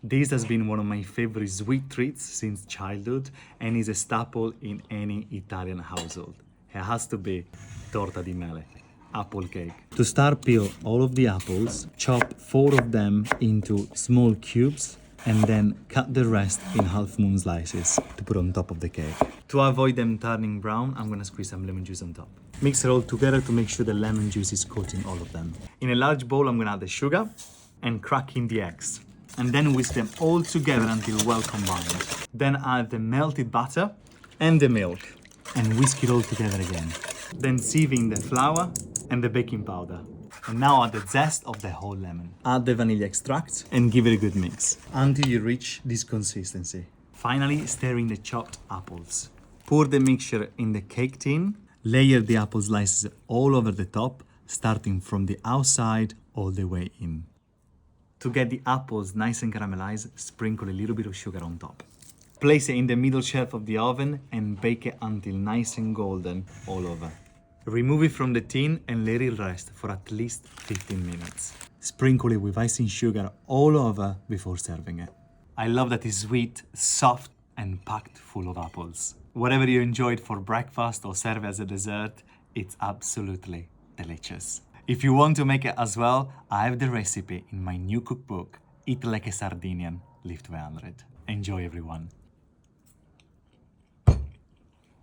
This has been one of my favorite sweet treats since childhood and is a staple in any Italian household. It has to be Torta di Mele, apple cake. To start, peel all of the apples, chop 4 of them into small cubes, and then cut the rest in half-moon slices to put on top of the cake. To avoid them turning brown, I'm gonna squeeze some lemon juice on top. Mix it all together to make sure the lemon juice is coating all of them. In a large bowl, I'm gonna add the sugar and crack in the eggs. And then whisk them all together until well combined. Then add the melted butter and the milk and whisk it all together again. Then sieve in the flour and the baking powder. And now add the zest of the whole lemon. Add the vanilla extract and give it a good mix until you reach this consistency. Finally, stir in the chopped apples. Pour the mixture in the cake tin. Layer the apple slices all over the top, starting from the outside all the way in. To get the apples nice and caramelized, sprinkle a little bit of sugar on top. Place it in the middle shelf of the oven and bake it until nice and golden all over. Remove it from the tin and let it rest for at least 15 minutes. Sprinkle it with icing sugar all over before serving it. I love that it's sweet, soft, and packed full of apples. Whatever you enjoyed for breakfast or serve as a dessert, it's absolutely delicious. If you want to make it as well, I have the recipe in my new cookbook, Eat Like A Sardinian, Live to 100. Enjoy, everyone.